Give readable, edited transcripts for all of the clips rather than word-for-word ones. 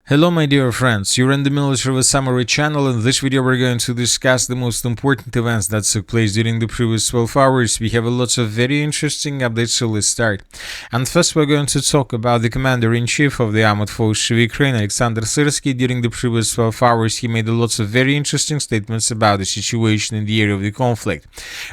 Hello my dear friends, you're in the Military Summary channel. In this video we're going to discuss the most important events that took place during the previous 12 hours. We have a lot of very interesting updates, so let's start. And first we're going to talk about the Commander-in-Chief of the Armored Forces of Ukraine, Alexander Syrskyi. During the previous 12 hours he made a lot of very interesting statements about the situation in the area of the conflict.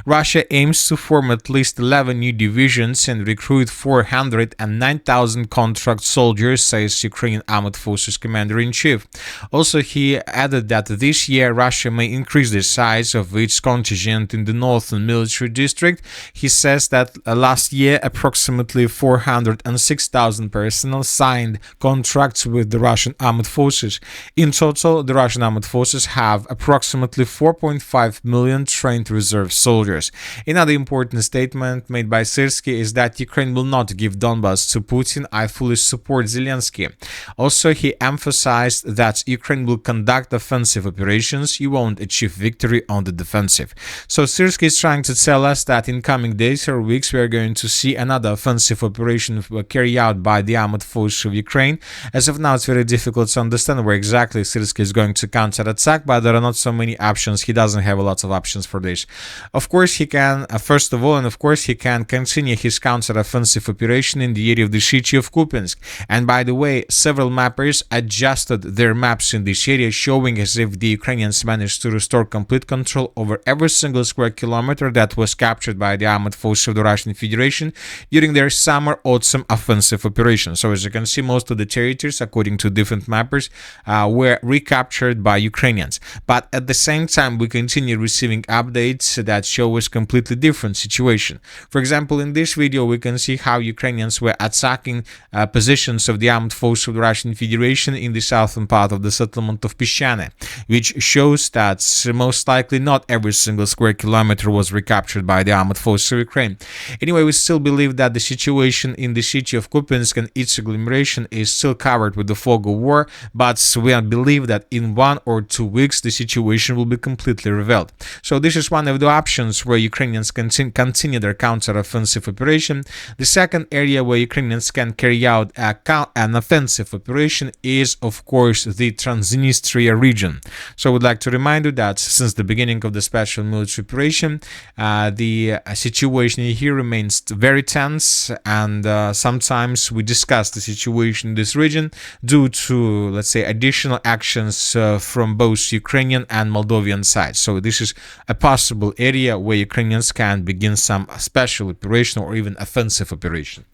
Russia aims to form at least 11 new divisions and recruit 409,000 contract soldiers, says Ukrainian Armored Forces Commander-in-Chief. Also, he added that this year Russia may increase the size of its contingent in the northern military district. He says that last year approximately 406,000 personnel signed contracts with the Russian armed forces. In total, the Russian armed forces have approximately 4.5 million trained reserve soldiers. Another important statement made by Syrskyi is that Ukraine will not give Donbas to Putin. I fully support Zelensky. Also, he emphasized that Ukraine will conduct offensive operations. You won't achieve victory on the defensive. So Syrskyi is trying to tell us that in coming days or weeks we are going to see another offensive operation carried out by the armored forces of Ukraine. As of now, it's very difficult to understand where exactly Syrskyi is going to counterattack, but there are not so many options. He doesn't have a lot of options for this. Of course, he can, first of all, he can continue his counter-offensive operation in the area of the Syrskyi of Kupiansk. And by the way, several mappers adjusted their maps in this area, showing as if the Ukrainians managed to restore complete control over every single square kilometer that was captured by the armored forces of the Russian Federation during their summer-autumn offensive operation. So as you can see, most of the territories, according to different mappers, were recaptured by Ukrainians. But at the same time, we continue receiving updates that show us completely different situation. For example, in this video, we can see how Ukrainians were attacking positions of the armed forces of the Russian Federation in the southern part of the settlement of Peshane, which shows that most likely not every single square kilometer was recaptured by the armored forces of Ukraine. Anyway, we still believe that the situation in the city of Kupiansk and its agglomeration is still covered with the fog of war, but we believe that in 1 or 2 weeks the situation will be completely revealed. So this is one of the options where Ukrainians continue their counter-offensive operation. The second area where Ukrainians can carry out an offensive operation is, of course, the Transnistria region. So I would like to remind you that since the beginning of the special military operation, the situation here remains very tense, and sometimes we discuss the situation in this region due to, let's say, additional actions from both Ukrainian and Moldovan sides. So this is a possible area where Ukrainians can begin some special operation or even offensive operation.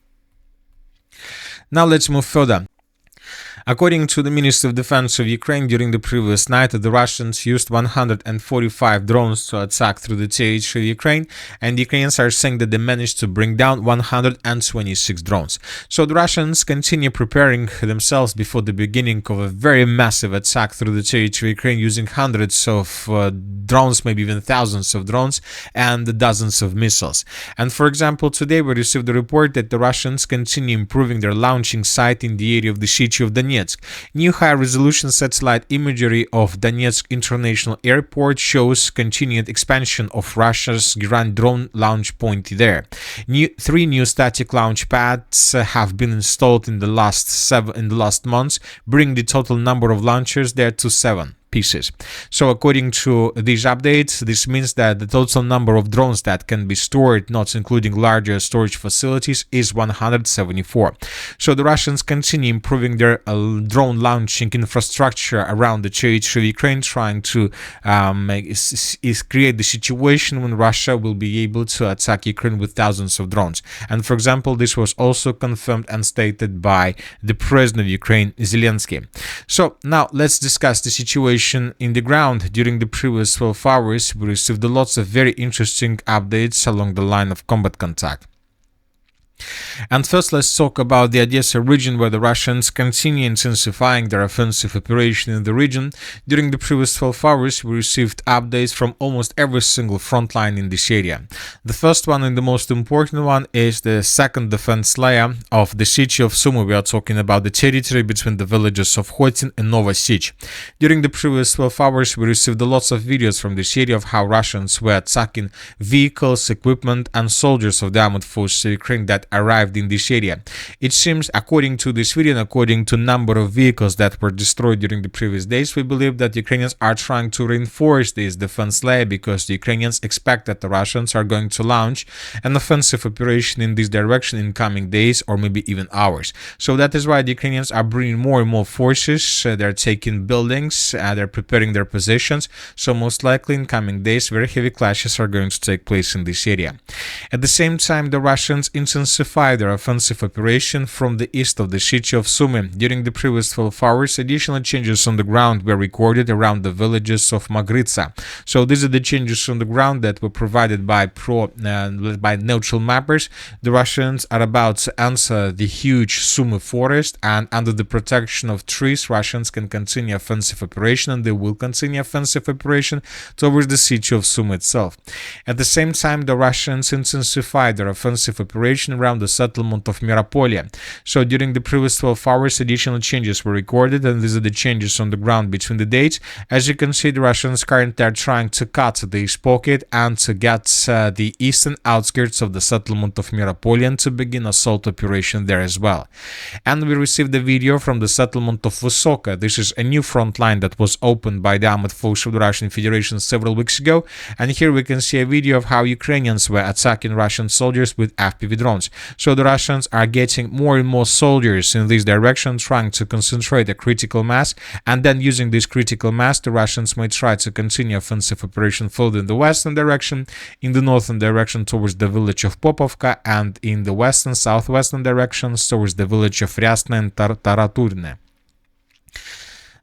Now let's move further. According to the Ministry of Defense of Ukraine, during the previous night, the Russians used 145 drones to attack through the territory of Ukraine, and the Ukrainians are saying that they managed to bring down 126 drones. So the Russians continue preparing themselves before the beginning of a very massive attack through the territory of Ukraine using hundreds of drones, maybe even thousands of drones, and dozens of missiles. And for example, today we received a report that the Russians continue improving their launching site in the area of the Syrskyi of Donetsk. New high-resolution satellite imagery of Donetsk International Airport shows continued expansion of Russia's Grand drone launch point there. Three new static launch pads have been installed in the last months, bringing the total number of launchers there to 7 pieces. So according to these updates, this means that the total number of drones that can be stored, not including larger storage facilities, is 174. So the Russians continue improving their drone launching infrastructure around the territory of Ukraine, trying to create the situation when Russia will be able to attack Ukraine with thousands of drones. And for example, this was also confirmed and stated by the President of Ukraine, Zelensky. So now let's discuss the situation in the ground. During the previous 12 hours, we received lots of very interesting updates along the line of combat contact. And first, let's talk about the Odessa region, where the Russians continue intensifying their offensive operation in the region. During the previous 12 hours, we received updates from almost every single front line in this area. The first one and the most important one is the second defense layer of the city of Sumy. We are talking about the territory between the villages of Khotin and Novosych. During the previous 12 hours, we received lots of videos from this area of how Russians were attacking vehicles, equipment, and soldiers of the armored forces of Ukraine that arrived in this area. It seems, according to this video and according to number of vehicles that were destroyed during the previous days, we believe that Ukrainians are trying to reinforce this defense layer because the Ukrainians expect that the Russians are going to launch an offensive operation in this direction in coming days or maybe even hours. So that is why the Ukrainians are bringing more and more forces. They're taking buildings, they're preparing their positions. So most likely in coming days, very heavy clashes are going to take place in this area. At the same time, the Russians intensify their offensive operation from the east of the city of Sumy. During the previous 12 hours, additional changes on the ground were recorded around the villages of Magritsa. So these are the changes on the ground that were provided by neutral mappers. The Russians are about to enter the huge Sumy forest, and under the protection of trees, Russians can continue offensive operation, and they will continue offensive operation towards the city of Sumy itself. At the same time, the Russians intensified their offensive operation around the settlement of Miropolye. So during the previous 12 hours, additional changes were recorded, and these are the changes on the ground between the dates. As you can see, the Russians currently are trying to cut this pocket and to get the eastern outskirts of the settlement of Miropolye and to begin assault operation there as well. And we received a video from the settlement of Vysoka. This is a new front line that was opened by the armored forces of the Russian Federation several weeks ago, and here we can see a video of how Ukrainians were attacking Russian soldiers with FPV drones. So the Russians are getting more and more soldiers in this direction, trying to concentrate a critical mass, and then using this critical mass, the Russians may try to continue offensive operation further in the western direction, in the northern direction towards the village of Popovka, and in the western southwestern directions towards the village of Ryasne and Taraturne.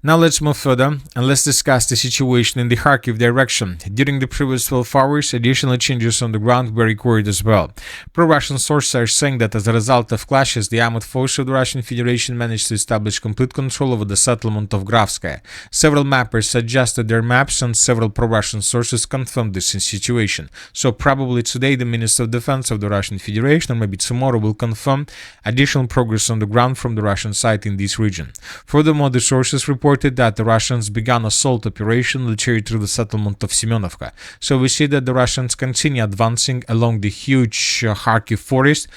Now let's move further and let's discuss the situation in the Kharkiv direction. During the previous 12 hours, additional changes on the ground were recorded as well. Pro-Russian sources are saying that as a result of clashes, the armored forces of the Russian Federation managed to establish complete control over the settlement of Gravskaya. Several mappers suggested their maps, and several pro-Russian sources confirmed this situation. So probably today the Minister of Defense of the Russian Federation, or maybe tomorrow, will confirm additional progress on the ground from the Russian side in this region. Furthermore, the sources reported that the Russians began assault operation on the territory of the settlement of Semenovka. So we see that the Russians continue advancing along the huge Kharkiv forest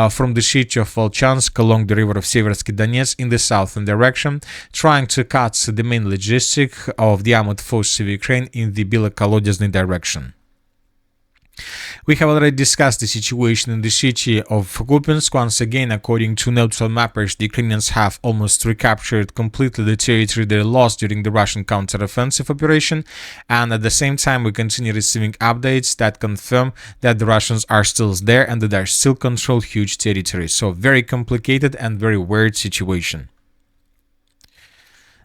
from the city of Volchansk along the river of Syrskyi Donetsk in the southern direction, trying to cut the main logistic of the armored forces of Ukraine in the Bilokolodezny direction. We have already discussed the situation in the city of Kupinsk. Once again, according to neutral mappers, the Ukrainians have almost recaptured completely the territory they lost during the Russian counter-offensive operation, and at the same time we continue receiving updates that confirm that the Russians are still there and that they still control huge territories. So very complicated and very weird situation.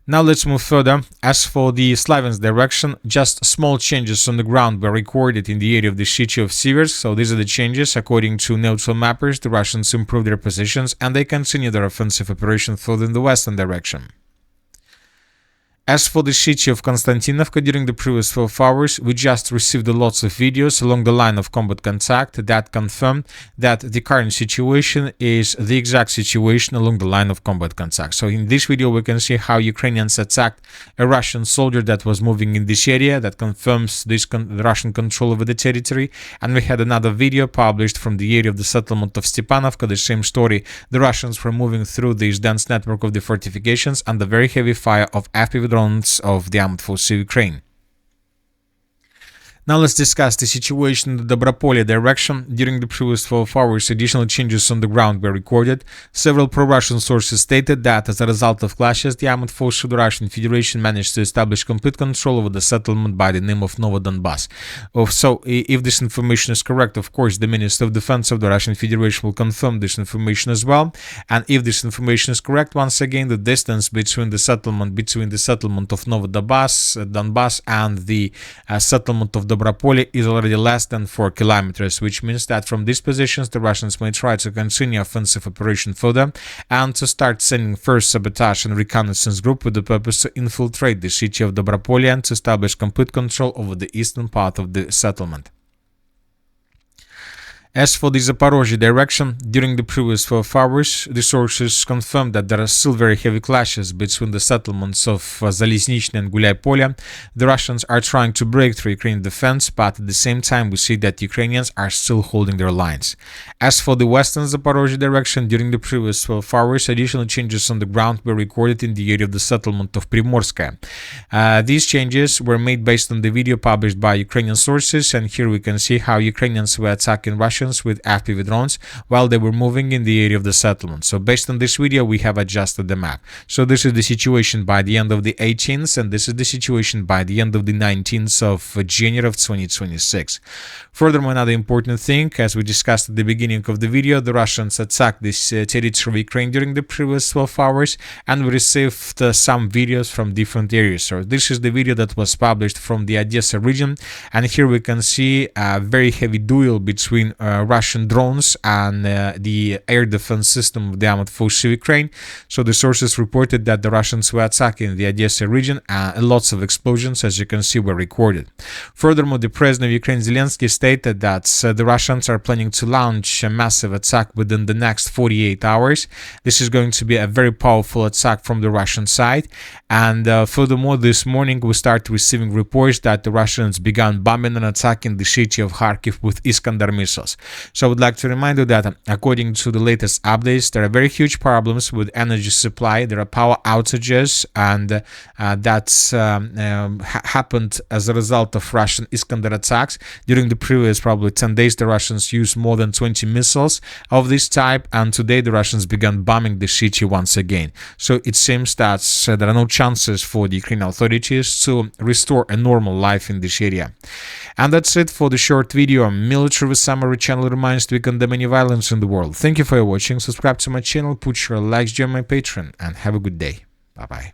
Now let's move further. As for the Slaviansk direction, just small changes on the ground were recorded in the area of the city of Syrskyi. So these are the changes. According to neutral mappers, the Russians improved their positions and they continue their offensive operation further in the western direction. As for the city of Konstantinovka, during the previous 12 hours, we just received lots of videos along the line of combat contact that confirm that the current situation is the exact situation along the line of combat contact. So in this video, we can see how Ukrainians attacked a Russian soldier that was moving in this area. That confirms this Russian control over the territory. And we had another video published from the area of the settlement of Stepanovka, the same story. The Russians were moving through this dense network of the fortifications under very heavy fire of FPV drones of the armed forces of Ukraine. Now let's discuss the situation in the Dobropolye direction. During the previous 12 hours, additional changes on the ground were recorded. Several pro-Russian sources stated that as a result of clashes, the armed forces of the Russian Federation managed to establish complete control over the settlement by the name of Novodonbass. So, if this information is correct, of course, the Minister of Defense of the Russian Federation will confirm this information as well. And if this information is correct, once again, the distance between the settlement of Novodonbass and the settlement of Dobropolye is already less than 4 kilometers, which means that from these positions the Russians may try to continue offensive operation further and to start sending first sabotage and reconnaissance group with the purpose to infiltrate the city of Dobropolye and to establish complete control over the eastern part of the settlement. As for the Zaporozhye direction, during the previous 12 hours, the sources confirmed that there are still very heavy clashes between the settlements of Zaliznichny and Gulyai-Polye. The Russians are trying to break through Ukrainian defense, but at the same time we see that Ukrainians are still holding their lines. As for the western Zaporozhye direction, during the previous 12 hours, additional changes on the ground were recorded in the area of the settlement of Primorskaya. These changes were made based on the video published by Ukrainian sources, and here we can see how Ukrainians were attacking Russians with FPV drones while they were moving in the area of the settlement. So based on this video, we have adjusted the map. So this is the situation by the end of the 18th, and this is the situation by the end of the 19th of January of 2026. Furthermore, another important thing, as we discussed at the beginning of the video, the Russians attacked this territory of Ukraine during the previous 12 hours, and we received some videos from different areas. So this is the video that was published from the Odessa region, and here we can see a very heavy duel between Russian drones and the air defense system of the armed forces of Ukraine. So the sources reported that the Russians were attacking the Odessa region, and lots of explosions, as you can see, were recorded. Furthermore, the president of Ukraine, Zelensky, stated that the Russians are planning to launch a massive attack within the next 48 hours. This is going to be a very powerful attack from the Russian side. And furthermore, this morning we started receiving reports that the Russians began bombing and attacking the city of Kharkiv with Iskander missiles. So I would like to remind you that according to the latest updates, there are very huge problems with energy supply. There are power outages, and that's happened as a result of Russian Iskander attacks. During the previous probably 10 days, the Russians used more than 20 missiles of this type, and today the Russians began bombing the city once again. So it seems that there are no chances for the Ukrainian authorities to restore a normal life in this area. And that's it for the short video. Military Summary channel reminds to condemn any violence in the world. Thank you for watching. Subscribe to my channel, put your likes, join my Patreon, and have a good day. Bye bye.